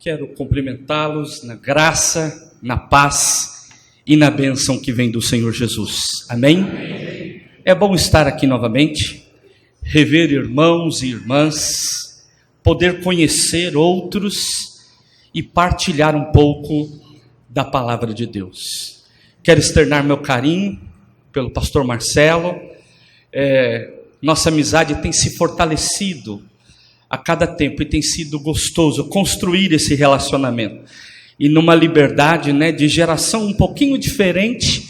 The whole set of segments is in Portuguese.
Quero cumprimentá-los na graça, na paz e na bênção que vem do Senhor Jesus. Amém? Amém. É bom estar aqui novamente, rever irmãos e irmãs, poder conhecer outros e partilhar um pouco da palavra de Deus. Quero externar meu carinho pelo pastor Marcelo. Nossa amizade tem se fortalecido a cada tempo e tem sido gostoso construir esse relacionamento. E numa liberdade, de geração um pouquinho diferente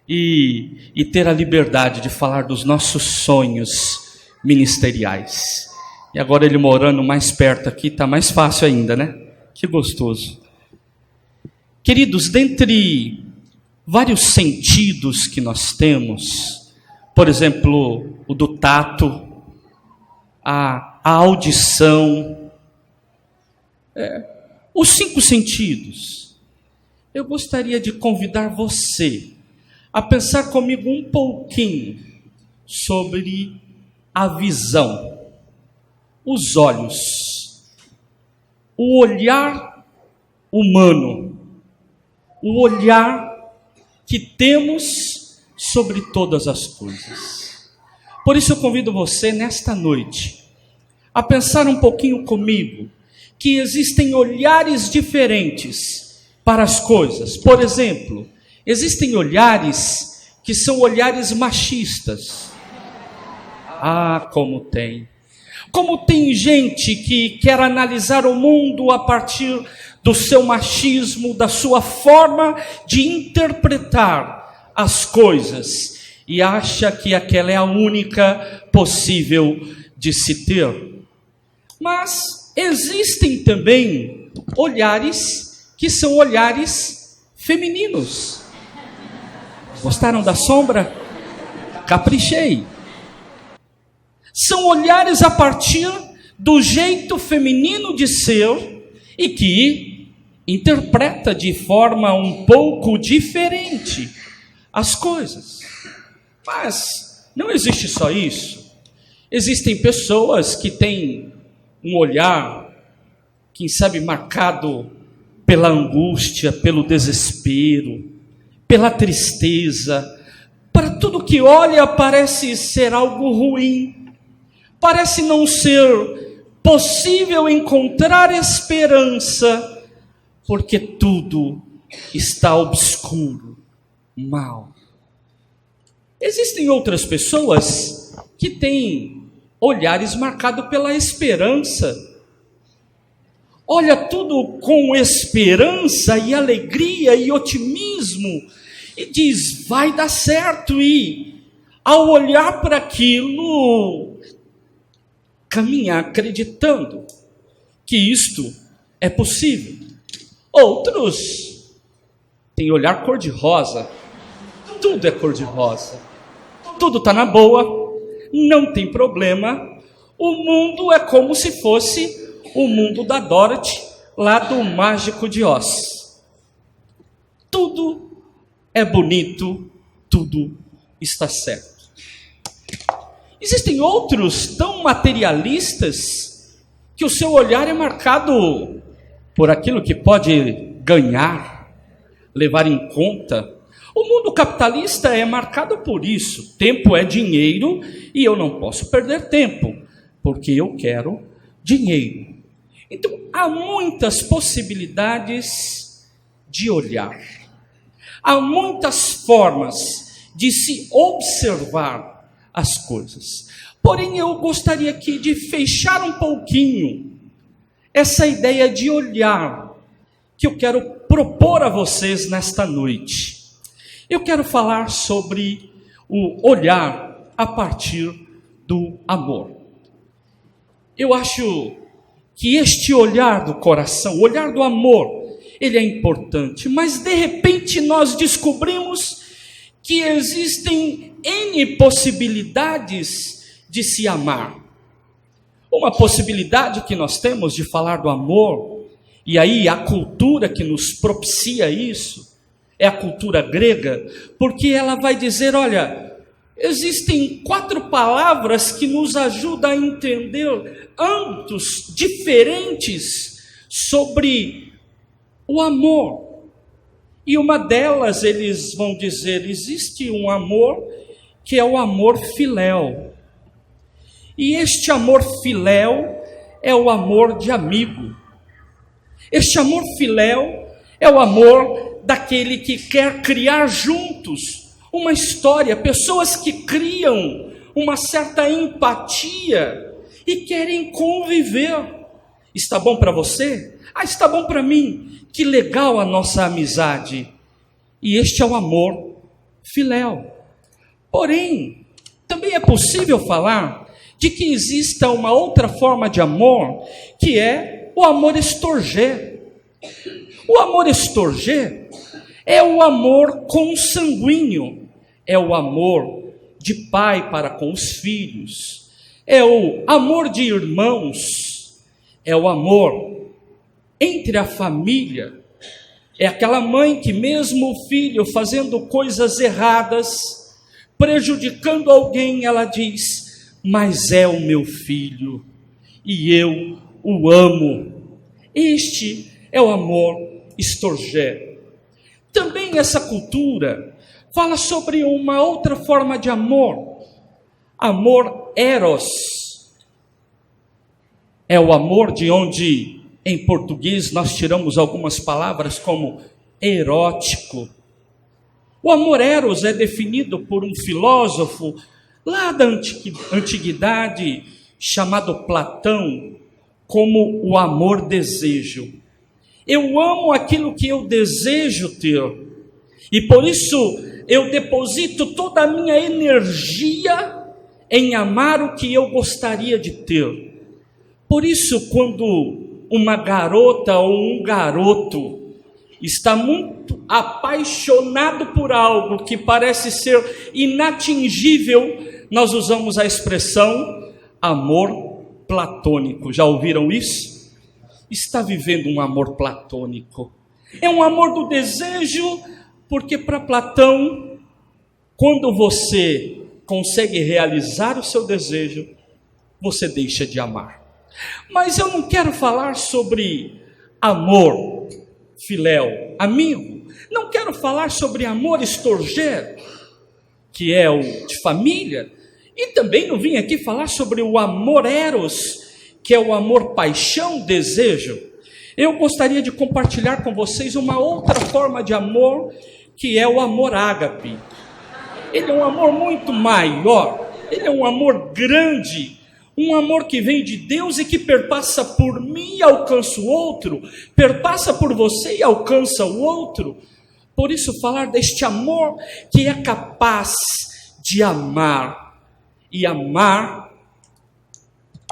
e ter a liberdade de falar dos nossos sonhos ministeriais. E agora ele morando mais perto aqui, está mais fácil ainda, né? Que gostoso. Queridos, dentre vários sentidos que nós temos, por exemplo, o do tato, a audição, os 5 sentidos. Eu gostaria de convidar você a pensar comigo um pouquinho sobre a visão, os olhos, o olhar humano, o olhar que temos sobre todas as coisas. Por isso eu convido você nesta noite a pensar um pouquinho comigo que existem olhares diferentes para as coisas. Por exemplo, existem olhares que são olhares machistas. Como tem. Como tem gente que quer analisar o mundo a partir do seu machismo, da sua forma de interpretar as coisas e acha que aquela é a única possível de se ter. Mas existem também olhares que são olhares femininos. Gostaram da sombra? Caprichei. São olhares a partir do jeito feminino de ser e que interpreta de forma um pouco diferente as coisas. Mas não existe só isso. Existem pessoas que têm um olhar, quem sabe, marcado pela angústia, pelo desespero, pela tristeza. Para tudo que olha parece ser algo ruim. Parece não ser possível encontrar esperança, porque tudo está obscuro, mal. Existem outras pessoas que têm olhares marcados pela esperança. Olha tudo com esperança e alegria e otimismo e diz, vai dar certo. E ao olhar para aquilo, caminha acreditando que isto é possível. Outros têm olhar cor-de-rosa. Tudo é cor-de-rosa. Tudo está na boa, não tem problema. O mundo é como se fosse o mundo da Dorothy, lá do Mágico de Oz. Tudo é bonito, tudo está certo. Existem outros tão materialistas que o seu olhar é marcado por aquilo que pode ganhar, levar em conta. O mundo capitalista é marcado por isso. Tempo é dinheiro e eu não posso perder tempo, porque eu quero dinheiro. Então, há muitas possibilidades de olhar. Há muitas formas de se observar as coisas. Porém, eu gostaria aqui de fechar um pouquinho essa ideia de olhar que eu quero propor a vocês nesta noite. Eu quero falar sobre o olhar a partir do amor. Eu acho que este olhar do coração, o olhar do amor, ele é importante, mas de repente nós descobrimos que existem N possibilidades de se amar. Uma possibilidade que nós temos de falar do amor, e aí a cultura que nos propicia isso, é a cultura grega, porque ela vai dizer, olha, existem 4 palavras que nos ajudam a entender âmbitos diferentes sobre o amor. E uma delas, eles vão dizer, existe um amor que é o amor filéu. E este amor filéu é o amor de amigo. Este amor filéu é o amor daquele que quer criar juntos uma história, pessoas que criam uma certa empatia e querem conviver. Está bom para você? Ah, está bom para mim. Que legal a nossa amizade. E este é o amor filéu. Porém, também é possível falar de que exista uma outra forma de amor, que é o amor estorgê. O amor estorgê é o amor consanguíneo, é o amor de pai para com os filhos, é o amor de irmãos, é o amor entre a família. É aquela mãe que mesmo o filho fazendo coisas erradas, prejudicando alguém, ela diz, mas é o meu filho e eu o amo. Este é o amor estorgê. Também essa cultura fala sobre uma outra forma de amor, amor eros. É o amor de onde, em português, nós tiramos algumas palavras como erótico. O amor eros é definido por um filósofo lá da antiguidade, chamado Platão, como o amor desejo. Eu amo aquilo que eu desejo ter, e por isso eu deposito toda a minha energia em amar o que eu gostaria de ter. Por isso, quando uma garota ou um garoto está muito apaixonado por algo que parece ser inatingível, nós usamos a expressão amor platônico. Já ouviram isso? Está vivendo um amor platônico. É um amor do desejo, porque para Platão, quando você consegue realizar o seu desejo, você deixa de amar. Mas eu não quero falar sobre amor filéu, amigo. Não quero falar sobre amor estorgê, que é o de família. E também não vim aqui falar sobre o amor eros, que é o amor paixão, desejo. Eu gostaria de compartilhar com vocês uma outra forma de amor, que é o amor ágape. Ele é um amor muito maior, ele é um amor grande, um amor que vem de Deus e que perpassa por mim e alcança o outro, perpassa por você e alcança o outro. Por isso falar deste amor que é capaz de amar, e amar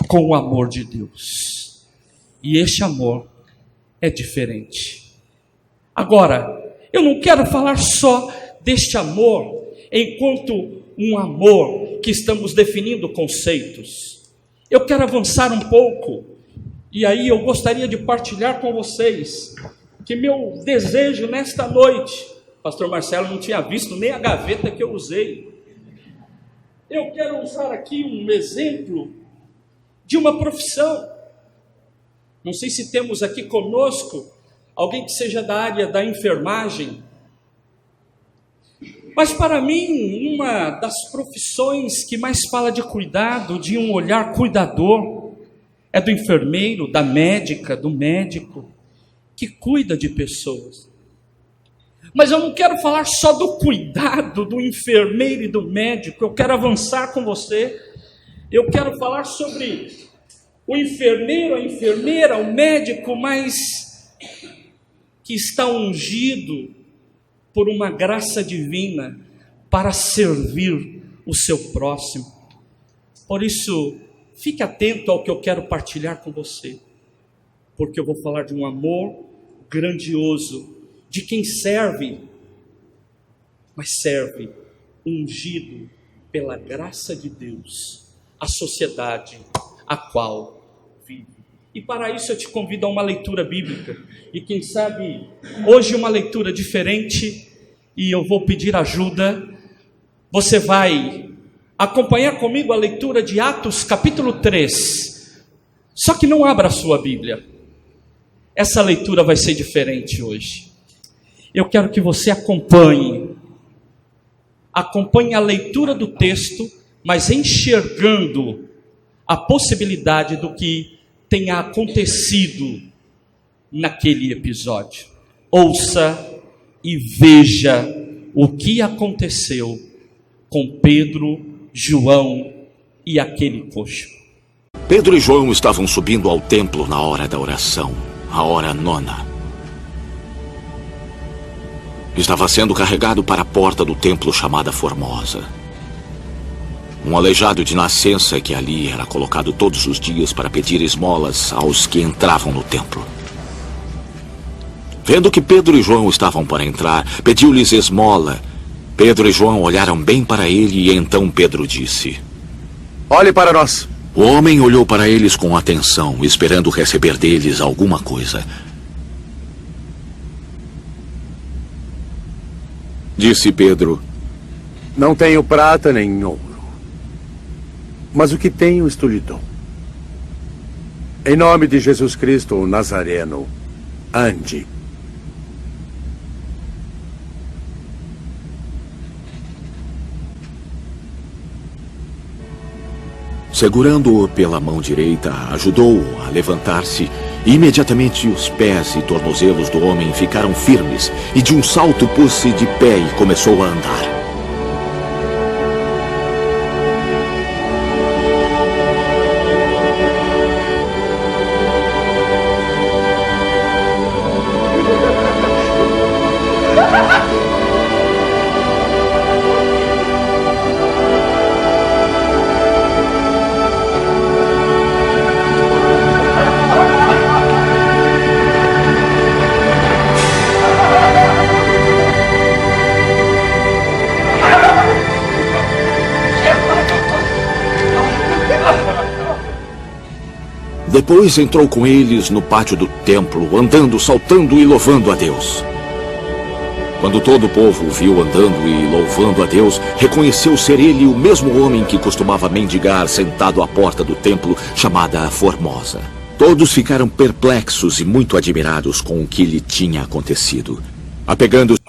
com o amor de Deus. E este amor é diferente. Agora, eu não quero falar só deste amor enquanto um amor que estamos definindo conceitos. Eu quero avançar um pouco, e aí eu gostaria de partilhar com vocês que meu desejo nesta noite, pastor Marcelo não tinha visto nem a gaveta que eu usei. Eu quero usar aqui um exemplo de uma profissão. Não sei se temos aqui conosco alguém que seja da área da enfermagem, mas para mim, uma das profissões que mais fala de cuidado, de um olhar cuidador, é do enfermeiro, da médica, do médico, que cuida de pessoas. Mas eu não quero falar só do cuidado do enfermeiro e do médico, eu quero avançar com você. Eu quero falar sobre o enfermeiro, a enfermeira, o médico, mas que está ungido por uma graça divina para servir o seu próximo. Por isso, fique atento ao que eu quero partilhar com você, porque eu vou falar de um amor grandioso, de quem serve, mas serve ungido pela graça de Deus, a sociedade a qual vive. E para isso eu te convido a uma leitura bíblica, e quem sabe hoje uma leitura diferente, e eu vou pedir ajuda. Você vai acompanhar comigo a leitura de Atos capítulo 3, só que não abra a sua Bíblia. essa leitura vai ser diferente hoje. Eu quero que você acompanhe a leitura do texto, mas enxergando a possibilidade do que tenha acontecido naquele episódio. Ouça e veja o que aconteceu com Pedro, João e aquele coxo. Pedro e João estavam subindo ao templo na hora da oração, a hora nona. Estava sendo carregado para a porta do templo chamada Formosa. Um aleijado de nascença que ali era colocado todos os dias para pedir esmolas aos que entravam no templo. Vendo que Pedro e João estavam para entrar, pediu-lhes esmola. Pedro e João olharam bem para ele e então Pedro disse: Olhe para nós. O homem olhou para eles com atenção, esperando receber deles alguma coisa. Disse Pedro: Não tenho prata nem ouro, mas o que tenho isto lhe dou. Em nome de Jesus Cristo, o Nazareno, ande. Segurando-o pela mão direita, ajudou-o a levantar-se, e imediatamente os pés e tornozelos do homem ficaram firmes, e de um salto pôs-se de pé e começou a andar. Depois entrou com eles no pátio do templo, andando, saltando e louvando a Deus. Quando todo o povo o viu andando e louvando a Deus, reconheceu ser ele o mesmo homem que costumava mendigar sentado à porta do templo, chamada Formosa. Todos ficaram perplexos e muito admirados com o que lhe tinha acontecido. Apegando-se,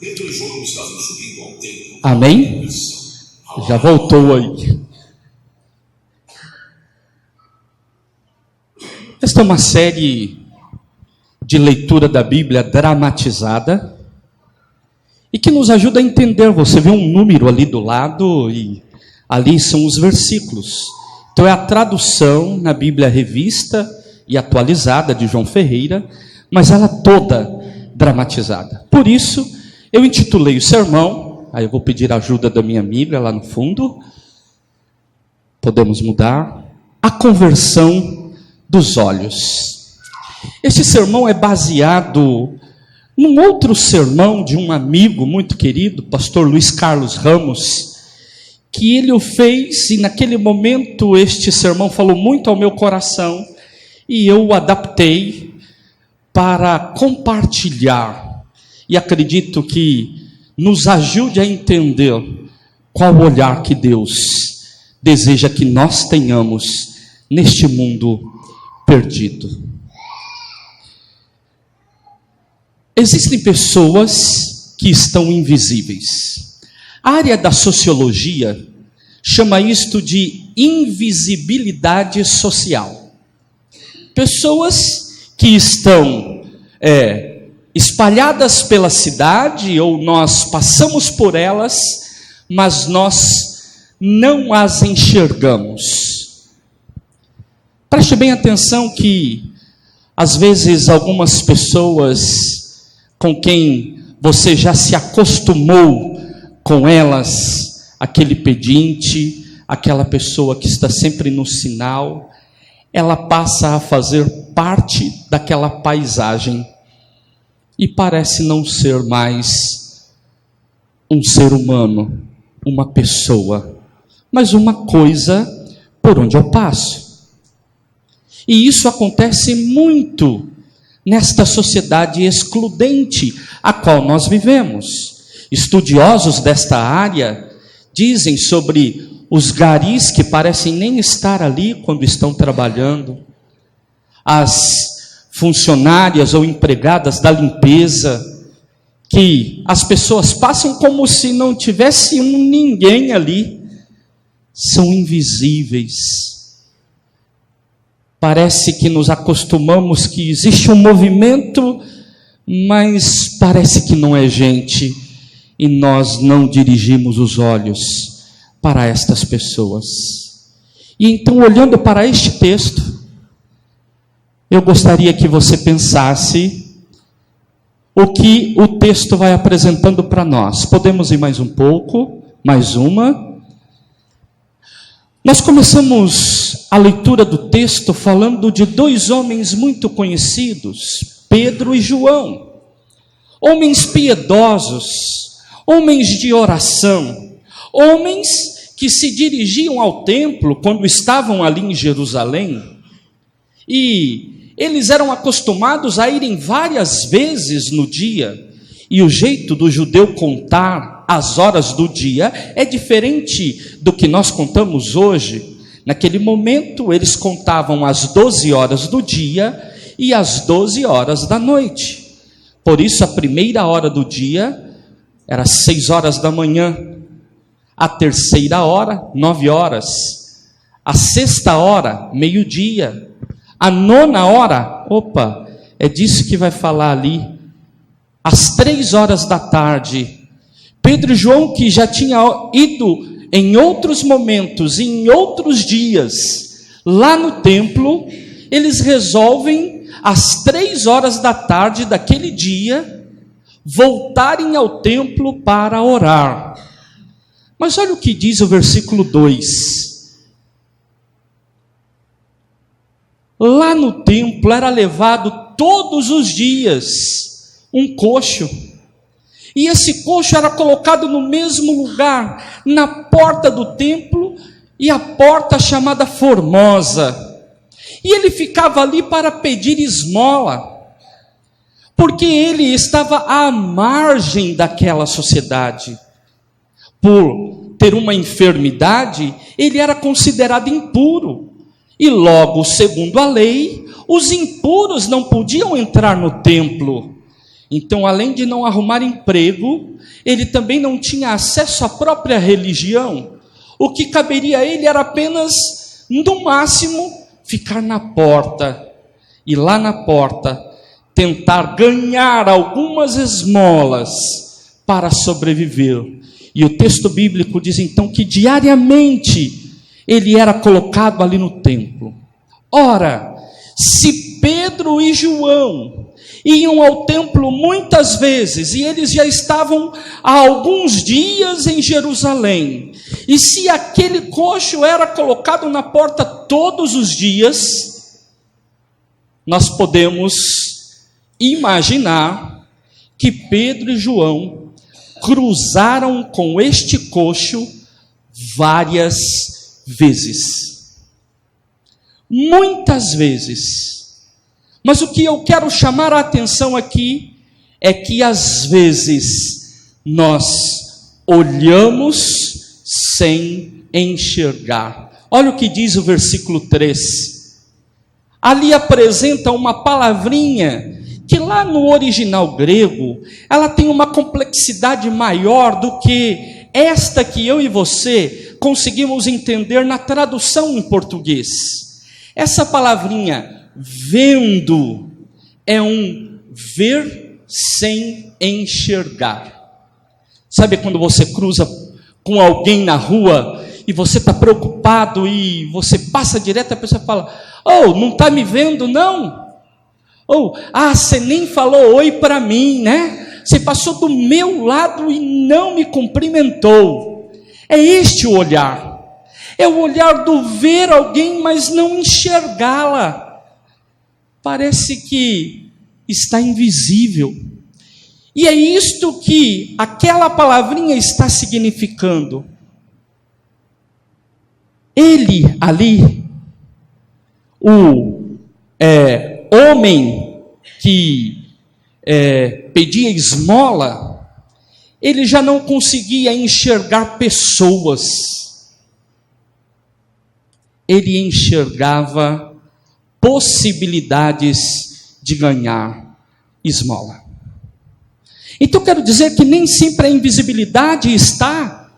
Pedro e João estavam subindo ao templo. Amém? Já voltou aí. Esta é uma série de leitura da Bíblia dramatizada e que nos ajuda a entender. Você vê um número ali do lado e ali são os versículos. Então é a tradução na Bíblia revista e atualizada de João Ferreira, mas ela toda dramatizada. Por isso, eu intitulei o sermão, aí eu vou pedir a ajuda da minha amiga lá no fundo, podemos mudar, a conversão dos olhos. Este sermão é baseado num outro sermão de um amigo muito querido, pastor Luiz Carlos Ramos, que ele o fez, e naquele momento este sermão falou muito ao meu coração, e eu o adaptei para compartilhar, e acredito que nos ajude a entender qual o olhar que Deus deseja que nós tenhamos neste mundo perdido. Existem pessoas que estão invisíveis. A área da sociologia chama isto de invisibilidade social. Pessoas que estão espalhadas pela cidade, ou nós passamos por elas, mas nós não as enxergamos. Preste bem atenção que, às vezes, algumas pessoas com quem você já se acostumou com elas, aquele pedinte, aquela pessoa que está sempre no sinal, ela passa a fazer parte daquela paisagem e parece não ser mais um ser humano, uma pessoa, mas uma coisa por onde eu passo. E isso acontece muito nesta sociedade excludente a qual nós vivemos. Estudiosos desta área dizem sobre os garis que parecem nem estar ali quando estão trabalhando, as funcionárias ou empregadas da limpeza, que as pessoas passam como se não tivesse ninguém ali, são invisíveis. Parece que nos acostumamos que existe um movimento, mas parece que não é gente, e nós não dirigimos os olhos para estas pessoas. E então, olhando para este texto, eu gostaria que você pensasse o que o texto vai apresentando para nós. Podemos ir mais um pouco, mais uma. Nós começamos a leitura do texto falando de dois homens muito conhecidos, Pedro e João, homens piedosos, homens de oração, homens que se dirigiam ao templo quando estavam ali em Jerusalém, e eles eram acostumados a irem várias vezes no dia, e o jeito do judeu contar as horas do dia é diferente do que nós contamos hoje. Naquele momento, eles contavam as 12 horas do dia e as 12 horas da noite. Por isso, a primeira hora do dia era 6 horas da manhã, a terceira hora, 9 horas, a sexta hora, meio-dia, a nona hora, é disso que vai falar ali, às 3 horas da tarde. Pedro e João, que já tinham ido em outros momentos, em outros dias, lá no templo, eles resolvem, às 3 horas da tarde daquele dia, voltarem ao templo para orar. Mas olha o que diz o versículo 2. Lá no templo era levado todos os dias um coxo, e esse coxo era colocado no mesmo lugar, na porta do templo, e a porta chamada Formosa, e ele ficava ali para pedir esmola, porque ele estava à margem daquela sociedade. Por ter uma enfermidade, ele era considerado impuro, e logo, segundo a lei, os impuros não podiam entrar no templo. Então, além de não arrumar emprego, ele também não tinha acesso à própria religião. O que caberia a ele era apenas, no máximo, ficar na porta, e lá na porta tentar ganhar algumas esmolas para sobreviver. E o texto bíblico diz então que diariamente ele era colocado ali no templo. Ora, se Pedro e João iam ao templo muitas vezes, e eles já estavam há alguns dias em Jerusalém, e se aquele coxo era colocado na porta todos os dias, nós podemos imaginar que Pedro e João cruzaram com este coxo várias vezes, muitas vezes. Mas o que eu quero chamar a atenção aqui é que às vezes nós olhamos sem enxergar. Olha o que diz o versículo 3. Ali apresenta uma palavrinha que lá no original grego, ela tem uma complexidade maior do que esta que eu e você conseguimos entender na tradução em português. Essa palavrinha vendo é um ver sem enxergar. Sabe quando você cruza com alguém na rua e você está preocupado e você passa direto, a pessoa fala: "Oh, não está me vendo não?" Ou, você nem falou oi para mim, né? Você passou do meu lado e não me cumprimentou. É este o olhar. É o olhar do ver alguém, mas não enxergá-la. Parece que está invisível. E é isto que aquela palavrinha está significando. Ele ali, o homem que pedia esmola, ele já não conseguia enxergar pessoas, ele enxergava possibilidades de ganhar esmola. Então quero dizer que nem sempre a invisibilidade está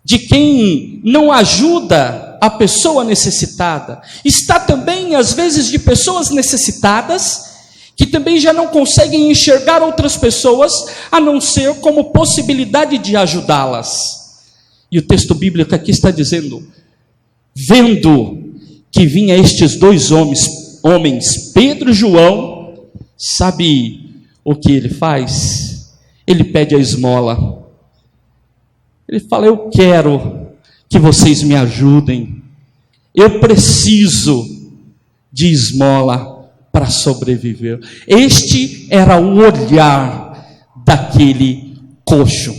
de quem não ajuda a pessoa necessitada. Está também, às vezes, de pessoas necessitadas que também já não conseguem enxergar outras pessoas a não ser como possibilidade de ajudá-las. E o texto bíblico aqui está dizendo: vendo que vinha estes dois homens, Pedro e João, sabe o que ele faz? Ele pede a esmola. Ele fala: eu quero que vocês me ajudem. Eu preciso de esmola para sobreviver. Este era o olhar daquele coxo.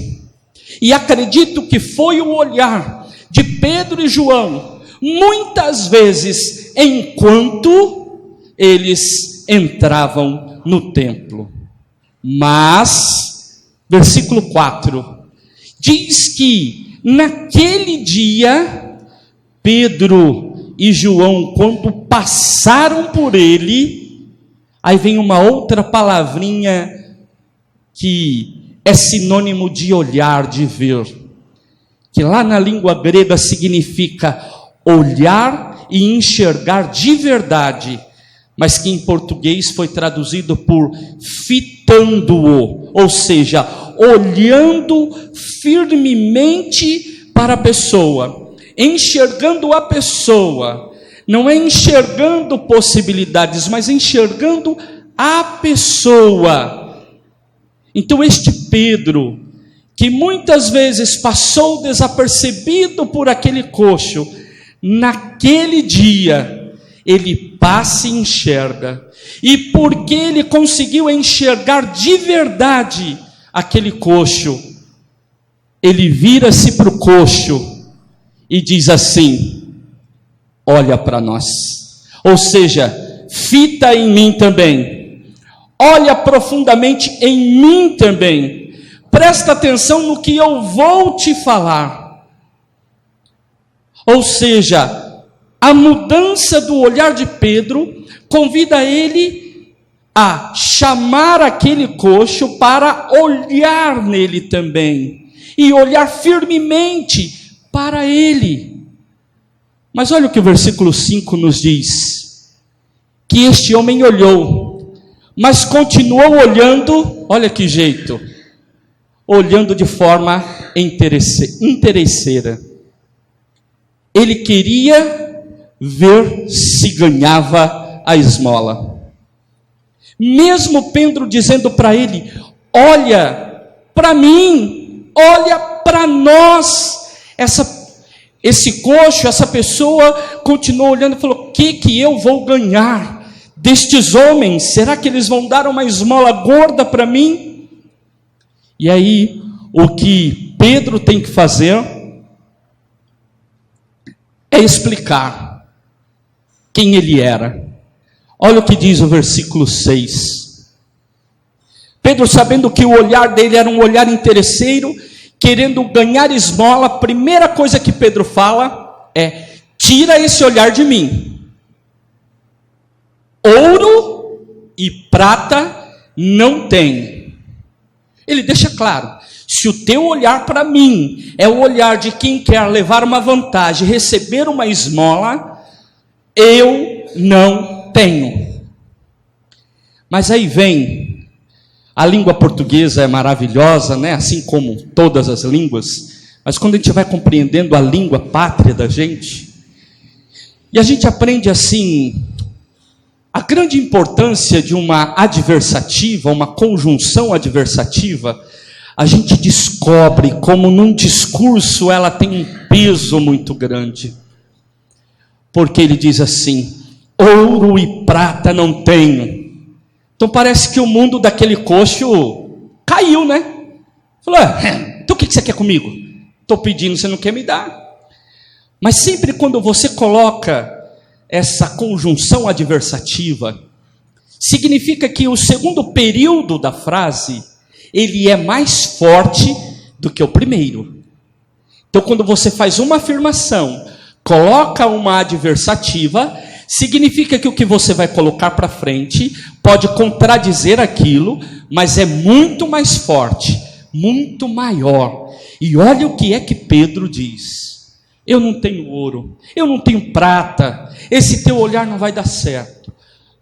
E acredito que foi o olhar de Pedro e João, muitas vezes, enquanto eles entravam no templo. Mas, versículo 4, diz que naquele dia, Pedro e João, quando passaram por ele, aí vem uma outra palavrinha que é sinônimo de olhar, de ver, que lá na língua grega significa olhar e enxergar de verdade, mas que em português foi traduzido por fitando-o, ou seja, olhando firmemente para a pessoa, enxergando a pessoa. Não é enxergando possibilidades, mas enxergando a pessoa. Então este Pedro, que muitas vezes passou desapercebido por aquele coxo, naquele dia, ele passa e enxerga. E porque ele conseguiu enxergar de verdade aquele coxo, ele vira-se para o coxo e diz assim: olha para nós. Ou seja, fita em mim também. Olha profundamente em mim também. Presta atenção no que eu vou te falar. Ou seja, a mudança do olhar de Pedro convida ele a chamar aquele coxo para olhar nele também. E olhar firmemente para ele. Mas olha o que o versículo 5 nos diz: que este homem olhou, mas continuou olhando, olha que jeito, olhando de forma interesseira. Ele queria ver se ganhava a esmola. Mesmo Pedro dizendo para ele: olha para mim, olha para nós, esse coxo, essa pessoa continuou olhando e falou: o que eu vou ganhar destes homens? Será que eles vão dar uma esmola gorda para mim? E aí, o que Pedro tem que fazer é explicar quem ele era. Olha o que diz o versículo 6. Pedro, sabendo que o olhar dele era um olhar interesseiro, querendo ganhar esmola, a primeira coisa que Pedro fala é: tira esse olhar de mim. Ouro e prata não tenho. Ele deixa claro: se o teu olhar para mim é o olhar de quem quer levar uma vantagem, receber uma esmola, eu não tenho. Mas aí vem... A língua portuguesa é maravilhosa, né? Assim como todas as línguas, mas quando a gente vai compreendendo a língua pátria da gente, e a gente aprende assim, a grande importância de uma adversativa, uma conjunção adversativa, a gente descobre como num discurso ela tem um peso muito grande, porque ele diz assim: ouro e prata não tenho. Então parece que o mundo daquele coxo caiu, né? Falou: então o que você quer comigo? Estou pedindo, você não quer me dar. Mas sempre quando você coloca essa conjunção adversativa, significa que o segundo período da frase, ele é mais forte do que o primeiro. Então quando você faz uma afirmação, coloca uma adversativa, Significa que o que você vai colocar para frente pode contradizer aquilo, mas é muito mais forte, muito maior. E olha o que é que Pedro diz: eu não tenho ouro, eu não tenho prata, esse teu olhar não vai dar certo.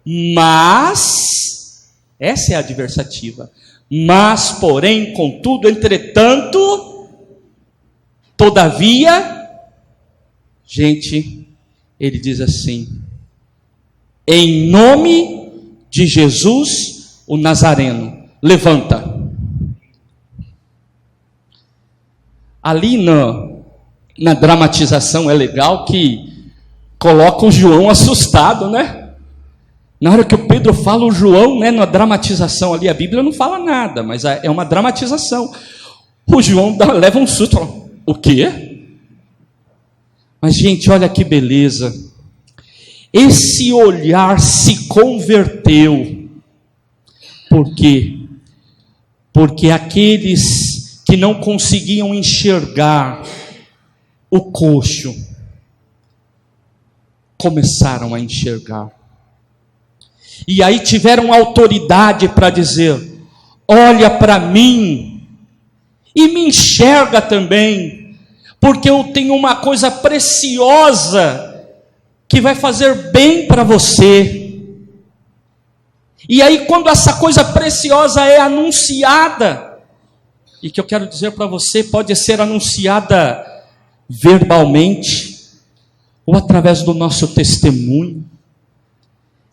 Mas, essa é a adversativa, mas, porém, contudo, entretanto, todavia, gente, ele diz assim: em nome de Jesus, o Nazareno, levanta. Ali na dramatização é legal que coloca o João assustado, né? Na hora que o Pedro fala, o João, né, na dramatização ali, a Bíblia não fala nada, mas é uma dramatização. O João leva um susto, fala: o quê? Mas, gente, olha que beleza. Esse olhar se converteu. Por quê? Porque aqueles que não conseguiam enxergar o coxo começaram a enxergar. E aí tiveram autoridade para dizer: olha para mim e me enxerga também, porque eu tenho uma coisa preciosa que vai fazer bem para você. E aí, quando essa coisa preciosa é anunciada, e que eu quero dizer para você, pode ser anunciada verbalmente, ou através do nosso testemunho.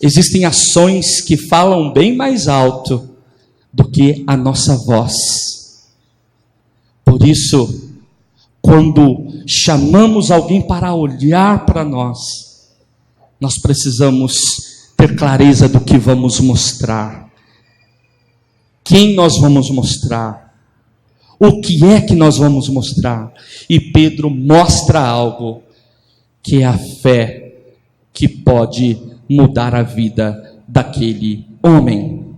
Existem ações que falam bem mais alto do que a nossa voz. Por isso, quando chamamos alguém para olhar para nós precisamos ter clareza do que vamos mostrar. Quem nós vamos mostrar? O que é que nós vamos mostrar? E Pedro mostra algo, que é a fé que pode mudar a vida daquele homem.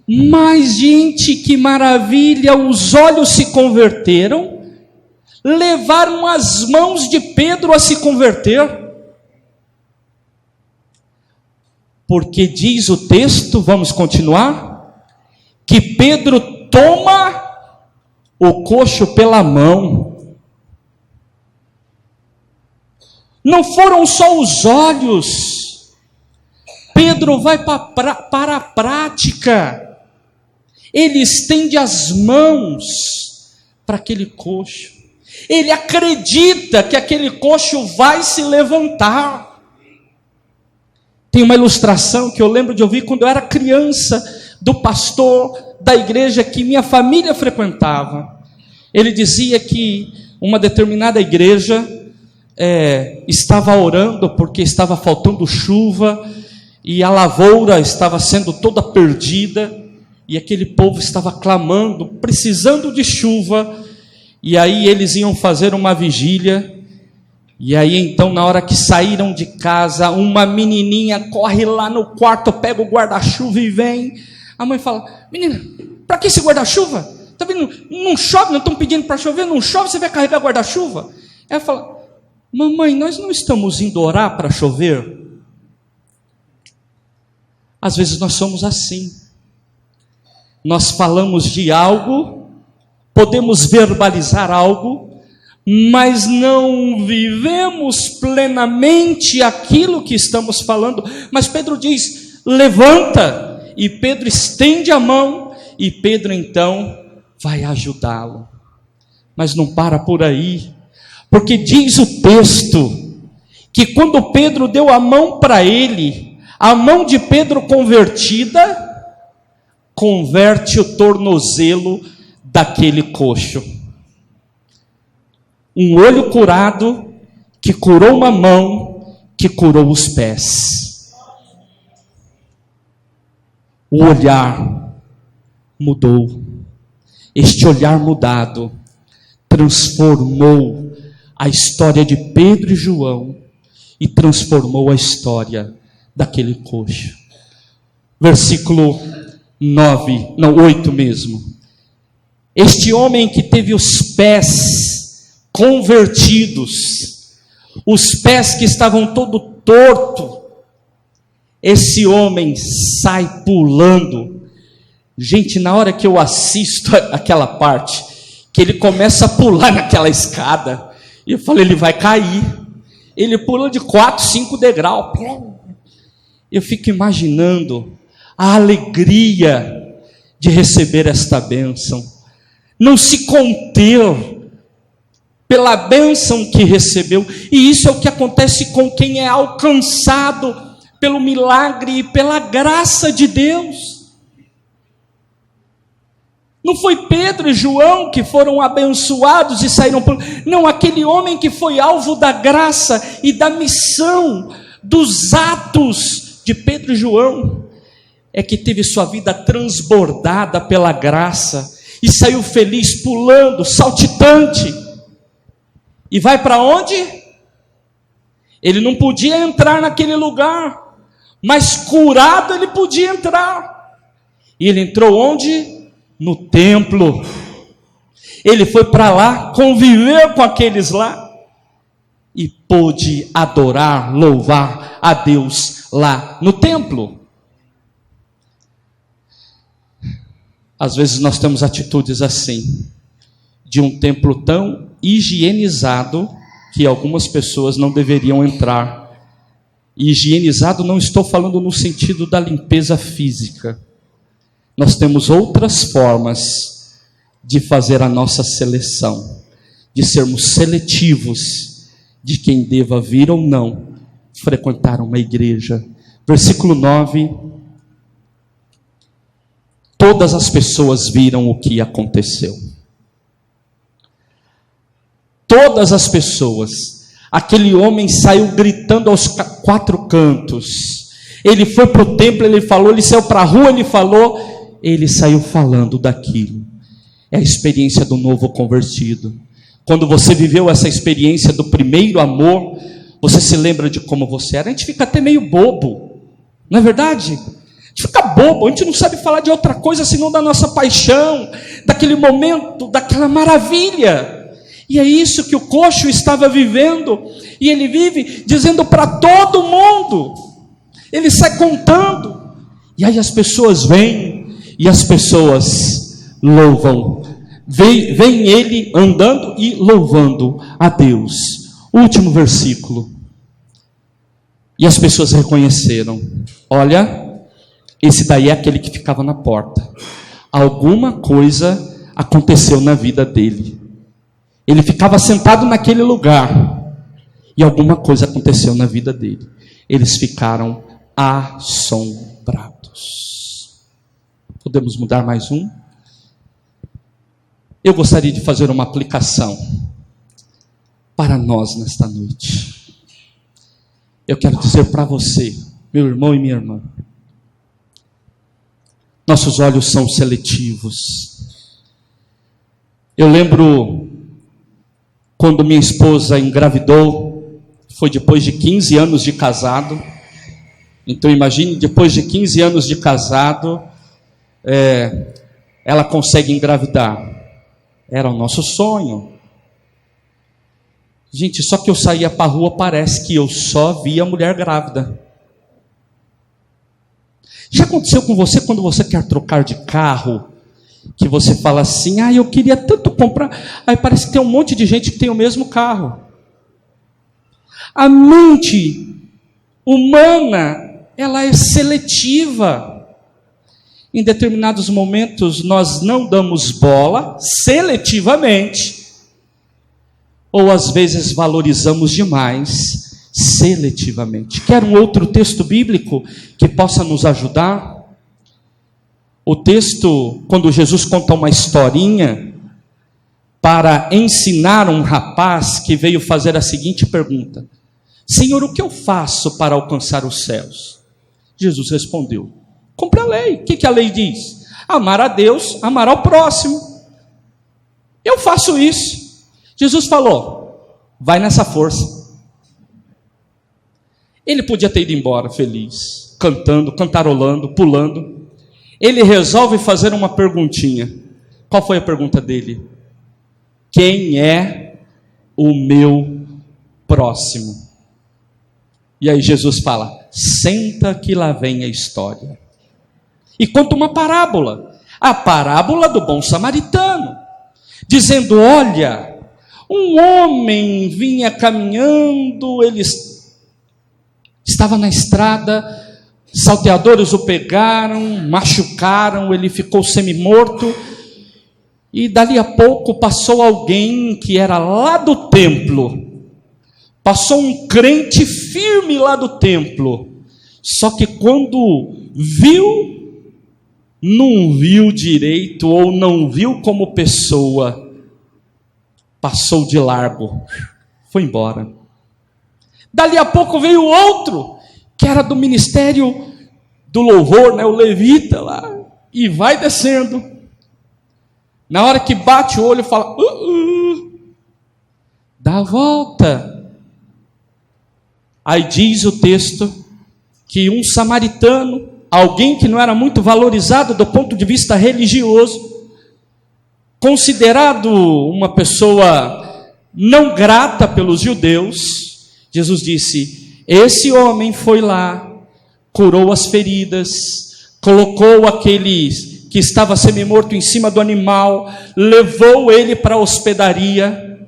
Mas, gente, que maravilha! Os olhos se converteram, levaram as mãos de Pedro a se converter. Porque diz o texto, vamos continuar, que Pedro toma o coxo pela mão. Não foram só os olhos. Pedro vai para a prática. Ele estende as mãos para aquele coxo. Ele acredita que aquele coxo vai se levantar. Tem uma ilustração que eu lembro de ouvir quando eu era criança, do pastor da igreja que minha família frequentava. Ele dizia que uma determinada igreja estava orando porque estava faltando chuva e a lavoura estava sendo toda perdida e aquele povo estava clamando, precisando de chuva, e aí eles iam fazer uma vigília. E aí então, na hora que saíram de casa, uma menininha corre lá no quarto, pega o guarda-chuva e vem. A mãe fala: menina, para que esse guarda-chuva? Tá vendo? Não chove, não estão pedindo para chover, não chove, você vai carregar guarda-chuva? Ela fala: mamãe, nós não estamos indo orar para chover? Às vezes nós somos assim. Nós falamos de algo, podemos verbalizar algo, mas não vivemos plenamente aquilo que estamos falando. Mas Pedro diz: levanta, e Pedro estende a mão, e Pedro então vai ajudá-lo. Mas não para por aí, porque diz o texto, que quando Pedro deu a mão para ele, a mão de Pedro convertida, converte o tornozelo daquele coxo. Um olho curado, que curou uma mão, que curou os pés. O olhar mudou. Este olhar mudado transformou a história de Pedro e João e transformou a história daquele coxo. Versículo 8 mesmo. Este homem que teve os pés convertidos, os pés que estavam todo torto, esse homem sai pulando. Gente, na hora que eu assisto aquela parte, que ele começa a pular naquela escada, eu falei, ele vai cair. Ele pula de 4, 5 degraus. Eu fico imaginando a alegria de receber esta bênção. Não se conter pela bênção que recebeu. E isso é o que acontece com quem é alcançado pelo milagre e pela graça de Deus. Não foi Pedro e João que foram abençoados e saíram por... Não, aquele homem que foi alvo da graça e da missão, dos atos de Pedro e João, é que teve sua vida transbordada pela graça e saiu feliz, pulando, saltitante. E vai para onde? Ele não podia entrar naquele lugar, mas curado ele podia entrar. E ele entrou onde? No templo. Ele foi para lá, conviveu com aqueles lá e pôde adorar, louvar a Deus lá no templo. Às vezes nós temos atitudes assim, de um templo tão higienizado que algumas pessoas não deveriam entrar. E higienizado não estou falando no sentido da limpeza física. Nós temos outras formas de fazer a nossa seleção, de sermos seletivos de quem deva vir ou não frequentar uma igreja. Versículo 9. Todas as pessoas viram o que aconteceu. Todas as pessoas. Aquele homem saiu gritando aos 4 cantos. Ele foi para o templo, ele falou, ele saiu para a rua, ele falou... Ele saiu falando daquilo. É a experiência do novo convertido. Quando você viveu essa experiência do primeiro amor, você se lembra de como você era. A gente fica até meio bobo, não é verdade? A gente fica bobo, a gente não sabe falar de outra coisa senão da nossa paixão, daquele momento, daquela maravilha. E é isso que o coxo estava vivendo. E ele vive dizendo para todo mundo. Ele sai contando. E aí as pessoas vêm. E as pessoas louvam. Vem ele andando e louvando a Deus. Último versículo. E as pessoas reconheceram. Olha, esse daí é aquele que ficava na porta. Alguma coisa aconteceu na vida dele. Ele ficava sentado naquele lugar. E alguma coisa aconteceu na vida dele. Eles ficaram assombrados. Podemos mudar mais um? Eu gostaria de fazer uma aplicação para nós nesta noite. Eu quero dizer para você, meu irmão e minha irmã, nossos olhos são seletivos. Eu lembro quando minha esposa engravidou, foi depois de 15 anos de casado. Então imagine, depois de 15 anos de casado, ela consegue engravidar. Era o nosso sonho. Gente, só que eu saía para a rua, parece que eu só via mulher grávida. Já aconteceu com você quando você quer trocar de carro, que você fala assim, eu queria tanto comprar, aí parece que tem um monte de gente que tem o mesmo carro. A mente humana, ela é seletiva. Em determinados momentos nós não damos bola seletivamente, ou às vezes valorizamos demais seletivamente. Quer um outro texto bíblico que possa nos ajudar? O texto, quando Jesus conta uma historinha para ensinar um rapaz que veio fazer a seguinte pergunta: Senhor, o que eu faço para alcançar os céus? Jesus respondeu: cumpre a lei. O que a lei diz? Amar a Deus, amar ao próximo. Eu faço isso. Jesus falou: vai nessa força. Ele podia ter ido embora feliz, cantando, cantarolando, pulando. Ele resolve fazer uma perguntinha. Qual foi a pergunta dele? Quem é o meu próximo? E aí Jesus fala: senta que lá vem a história. E conta uma parábola, a parábola do bom samaritano, dizendo: olha, um homem vinha caminhando, ele estava na estrada, salteadores o pegaram, machucaram, ele ficou semi-morto, e dali a pouco passou alguém que era lá do templo, passou um crente firme lá do templo, só que quando viu, não viu direito, ou não viu como pessoa, passou de largo, foi embora. Dali a pouco veio outro, que era do ministério do louvor, né, o levita lá, e vai descendo. Na hora que bate o olho, fala, dá a volta. Aí diz o texto que um samaritano, alguém que não era muito valorizado do ponto de vista religioso, considerado uma pessoa não grata pelos judeus, Jesus disse: esse homem foi lá, curou as feridas, colocou aquele que estava semi-morto em cima do animal, levou ele para a hospedaria,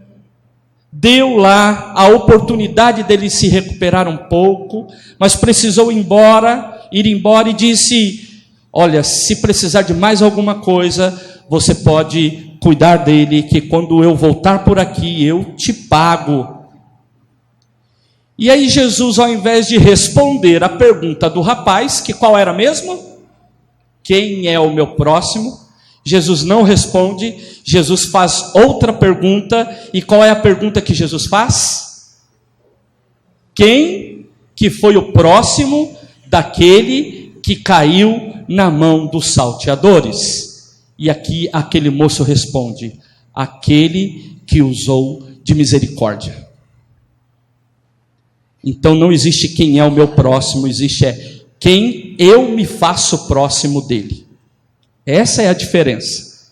deu lá a oportunidade dele se recuperar um pouco, mas precisou ir embora e disse: olha, se precisar de mais alguma coisa, você pode cuidar dele, que quando eu voltar por aqui, eu te pago. E aí Jesus, ao invés de responder a pergunta do rapaz, que qual era mesmo? Quem é o meu próximo? Jesus não responde, Jesus faz outra pergunta, e qual é a pergunta que Jesus faz? Quem que foi o próximo daquele que caiu na mão dos salteadores? E aqui aquele moço responde: aquele que usou de misericórdia. Então não existe quem é o meu próximo, existe quem eu me faço próximo dele. Essa é a diferença.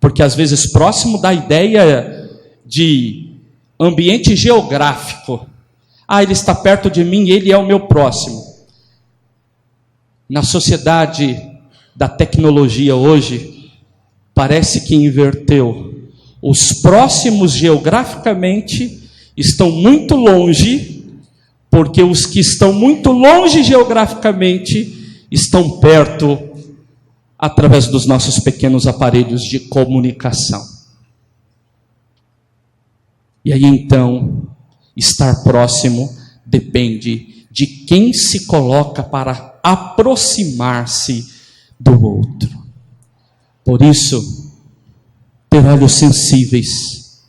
Porque às vezes próximo dá ideia de ambiente geográfico. Ele está perto de mim, ele é o meu próximo. Na sociedade da tecnologia hoje, parece que inverteu. Os próximos geograficamente estão muito longe, porque os que estão muito longe geograficamente estão perto através dos nossos pequenos aparelhos de comunicação. E aí então, estar próximo depende de quem se coloca para aproximar-se do outro. Por isso, ter olhos sensíveis.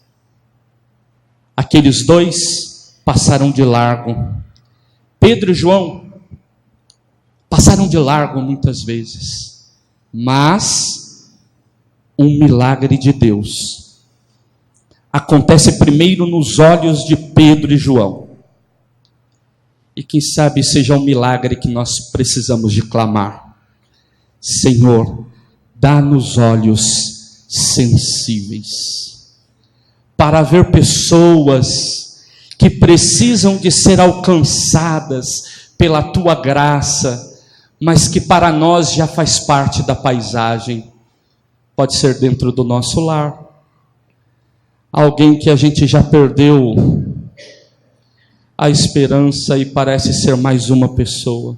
Aqueles dois passaram de largo. Pedro e João passaram de largo muitas vezes. Mas um milagre de Deus acontece primeiro nos olhos de Pedro e João. E quem sabe seja um milagre que nós precisamos de clamar: Senhor, dá-nos olhos sensíveis para ver pessoas que precisam de ser alcançadas pela tua graça, mas que para nós já faz parte da paisagem. Pode ser dentro do nosso lar, alguém que a gente já perdeu a esperança e parece ser mais uma pessoa.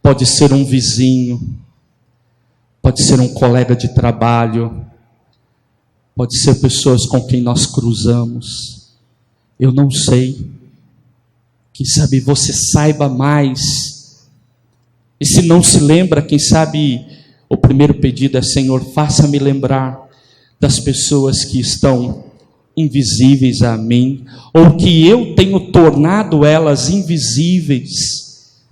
Pode ser um vizinho, pode ser um colega de trabalho, pode ser pessoas com quem nós cruzamos. Eu não sei. Quem sabe você saiba mais. E se não se lembra, quem sabe o primeiro pedido é: Senhor, faça-me lembrar das pessoas que estão invisíveis a mim, ou que eu tenho tornado elas invisíveis.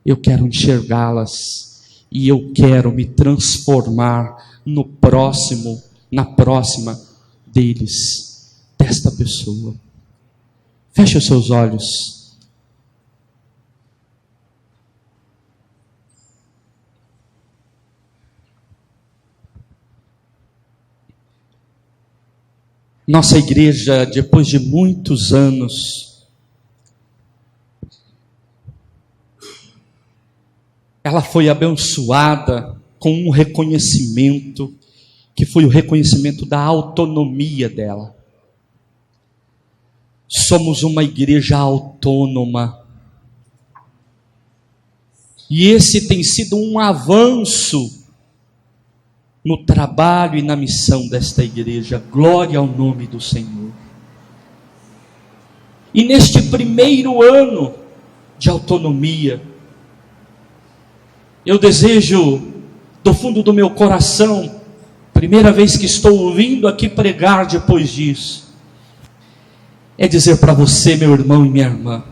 Eu quero enxergá-las e eu quero me transformar no próximo, na próxima deles, desta pessoa. Feche os seus olhos. Nossa igreja, depois de muitos anos, ela foi abençoada com um reconhecimento, que foi o reconhecimento da autonomia dela. Somos uma igreja autônoma. E esse tem sido um avanço no trabalho e na missão desta igreja. Glória ao nome do Senhor. E neste primeiro ano de autonomia, eu desejo, do fundo do meu coração, primeira vez que estou ouvindo aqui pregar depois disso, é dizer para você, meu irmão e minha irmã,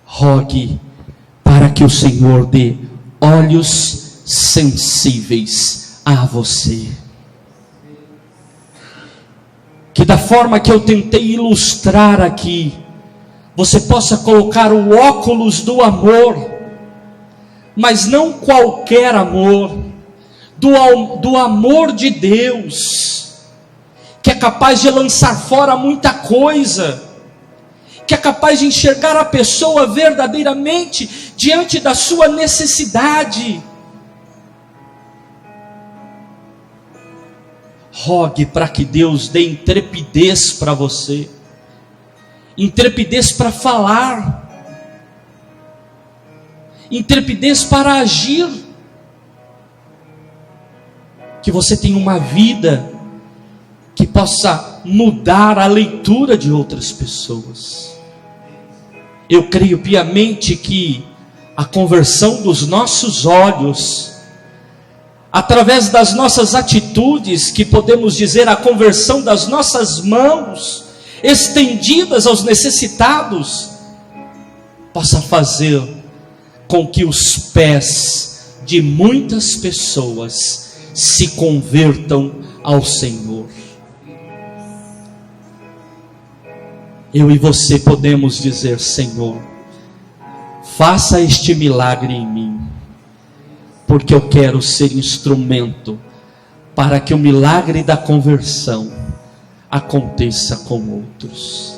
rogue para que o Senhor dê olhos sensíveis a você. Que da forma que eu tentei ilustrar aqui, você possa colocar o óculos do amor, mas não qualquer amor, do amor de Deus, que é capaz de lançar fora muita coisa, que é capaz de enxergar a pessoa verdadeiramente diante da sua necessidade. Rogue para que Deus dê intrepidez para você, intrepidez para falar, intrepidez para agir, que você tenha uma vida que possa mudar a leitura de outras pessoas. Eu creio piamente que a conversão dos nossos olhos, através das nossas atitudes, que podemos dizer a conversão das nossas mãos, estendidas aos necessitados, possa fazer com que os pés de muitas pessoas se convertam ao Senhor. Eu e você podemos dizer: Senhor, faça este milagre em mim, porque eu quero ser instrumento para que o milagre da conversão aconteça com outros.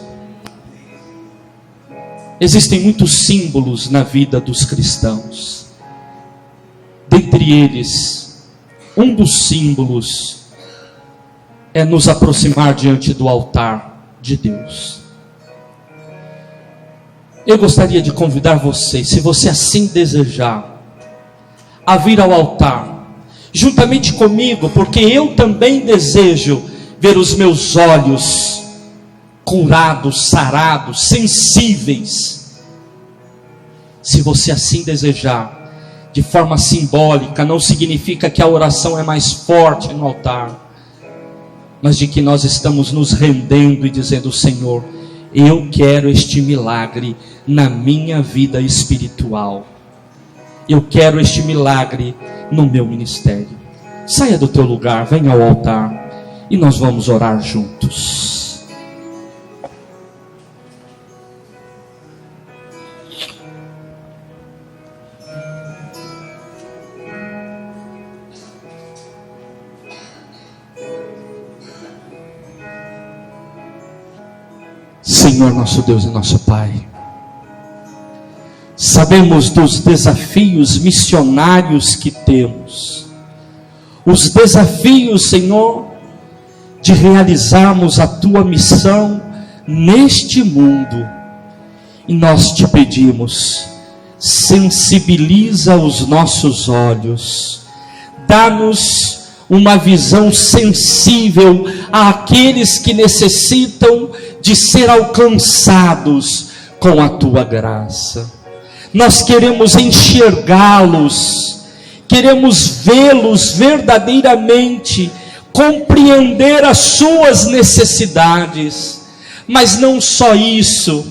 Existem muitos símbolos na vida dos cristãos. Dentre eles, um dos símbolos é nos aproximar diante do altar de Deus. Eu gostaria de convidar você, se você assim desejar, a vir ao altar, juntamente comigo, porque eu também desejo ver os meus olhos curados, sarados, sensíveis. Se você assim desejar, de forma simbólica, não significa que a oração é mais forte no altar, mas de que nós estamos nos rendendo e dizendo: Senhor, eu quero este milagre na minha vida espiritual. Eu quero este milagre no meu ministério. Saia do teu lugar, venha ao altar e nós vamos orar juntos. Senhor nosso Deus e nosso Pai, sabemos dos desafios missionários que temos, os desafios, Senhor, de realizarmos a Tua missão neste mundo, e nós te pedimos: sensibiliza os nossos olhos, dá-nos uma visão sensível àqueles que necessitam de ser alcançados com a Tua graça. Nós queremos enxergá-los, queremos vê-los verdadeiramente, compreender as suas necessidades, mas não só isso,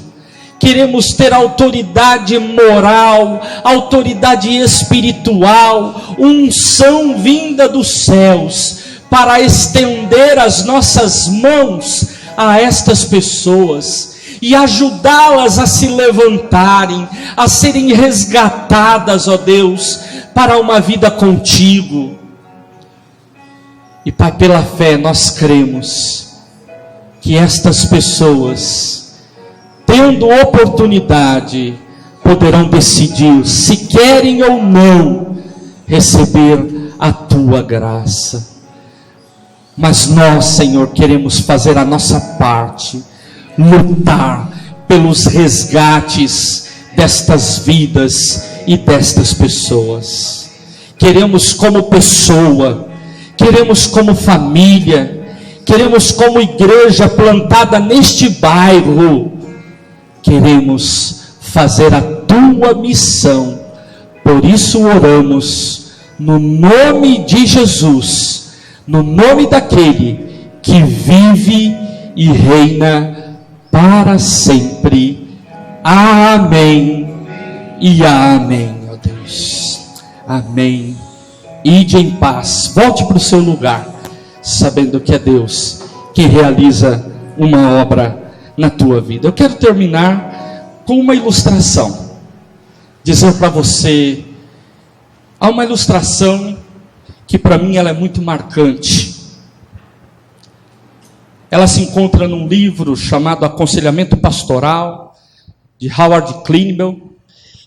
queremos ter autoridade moral, autoridade espiritual, unção vinda dos céus, para estender as nossas mãos a estas pessoas e ajudá-las a se levantarem, a serem resgatadas, ó Deus, para uma vida contigo. E Pai, pela fé nós cremos que estas pessoas, tendo oportunidade, poderão decidir se querem ou não receber a tua graça. Mas nós, Senhor, queremos fazer a nossa parte, lutar pelos resgates destas vidas e destas pessoas. Queremos como pessoa, queremos como família, queremos como igreja plantada neste bairro, queremos fazer a tua missão. Por isso oramos no nome de Jesus, no nome daquele que vive e reina para sempre. Amém e amém, ó Deus. Amém. Ide em paz, volte para o seu lugar, sabendo que é Deus que realiza uma obra na tua vida. Eu quero terminar com uma ilustração. Dizer para você, há uma ilustração que para mim ela é muito marcante. Ela se encontra num livro chamado Aconselhamento Pastoral, de Howard Clinebell,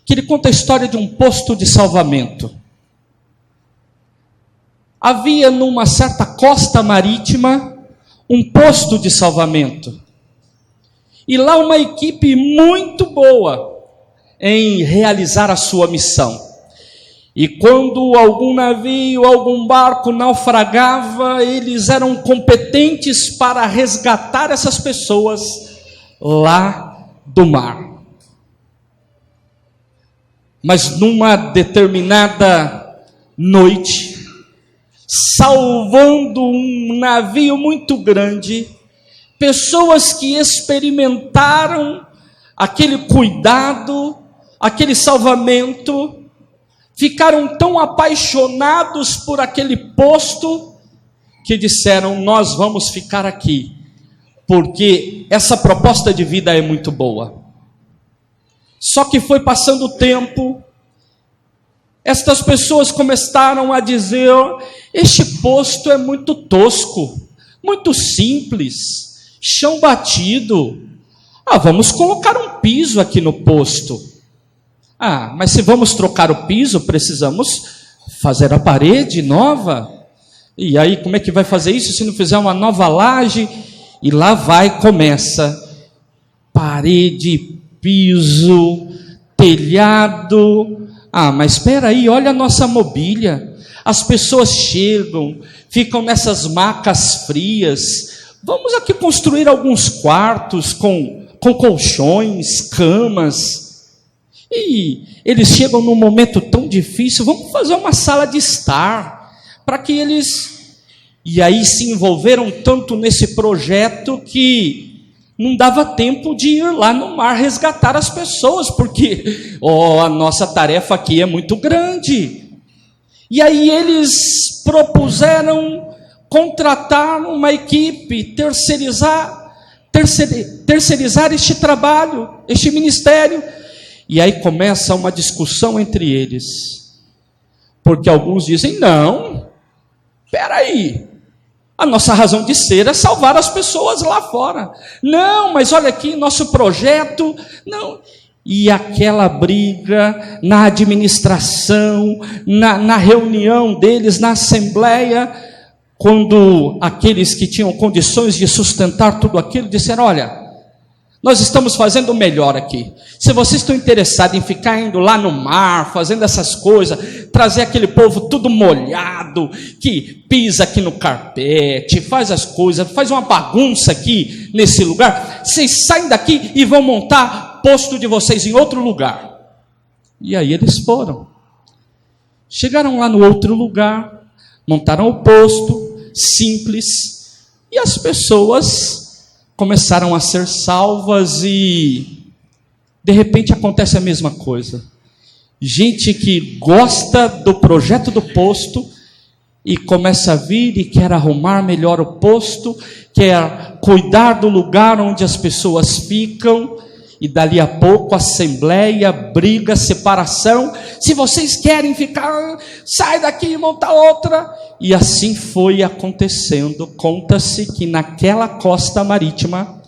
que ele conta a história de um posto de salvamento. Havia numa certa costa marítima um posto de salvamento. E lá uma equipe muito boa em realizar a sua missão. E quando algum navio, algum barco naufragava, eles eram competentes para resgatar essas pessoas lá do mar. Mas numa determinada noite, salvando um navio muito grande, pessoas que experimentaram aquele cuidado, aquele salvamento, ficaram tão apaixonados por aquele posto, que disseram: nós vamos ficar aqui, porque essa proposta de vida é muito boa. Só que foi passando o tempo, estas pessoas começaram a dizer: este posto é muito tosco, muito simples, chão batido. Vamos colocar um piso aqui no posto. Mas se vamos trocar o piso, precisamos fazer a parede nova. E aí como é que vai fazer isso se não fizer uma nova laje? E lá começa parede, piso, telhado. Mas espera aí, olha a nossa mobília. As pessoas chegam, ficam nessas macas frias. Vamos aqui construir alguns quartos com colchões, camas. E eles chegam num momento tão difícil, vamos fazer uma sala de estar, para que eles... E aí se envolveram tanto nesse projeto que não dava tempo de ir lá no mar resgatar as pessoas, porque a nossa tarefa aqui é muito grande. E aí eles propuseram contratar uma equipe, terceirizar este trabalho, este ministério. E aí começa uma discussão entre eles, porque alguns dizem: não, espera aí, a nossa razão de ser é salvar as pessoas lá fora. Não, mas olha aqui, nosso projeto, não. E aquela briga na administração, na reunião deles, na assembleia, quando aqueles que tinham condições de sustentar tudo aquilo disseram: olha, nós estamos fazendo o melhor aqui. Se vocês estão interessados em ficar indo lá no mar, fazendo essas coisas, trazer aquele povo tudo molhado, que pisa aqui no carpete, faz as coisas, faz uma bagunça aqui nesse lugar, vocês saem daqui e vão montar posto de vocês em outro lugar. E aí eles foram. Chegaram lá no outro lugar, montaram o posto, simples, e as pessoas começaram a ser salvas e de repente acontece a mesma coisa. Gente que gosta do projeto do posto e começa a vir e quer arrumar melhor o posto, quer cuidar do lugar onde as pessoas ficam, e dali a pouco assembleia, briga, separação. Se vocês querem ficar, sai daqui e monta outra. E assim foi acontecendo. Conta-se que naquela costa marítima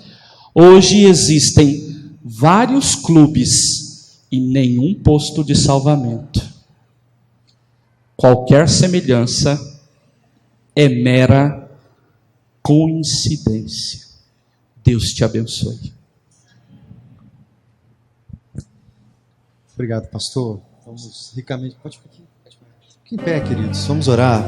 hoje existem vários clubes e nenhum posto de salvamento. Qualquer semelhança é mera coincidência. Deus te abençoe. Obrigado, pastor. Vamos ricamente. Pode ficar aqui. Fique em pé, queridos. Vamos orar.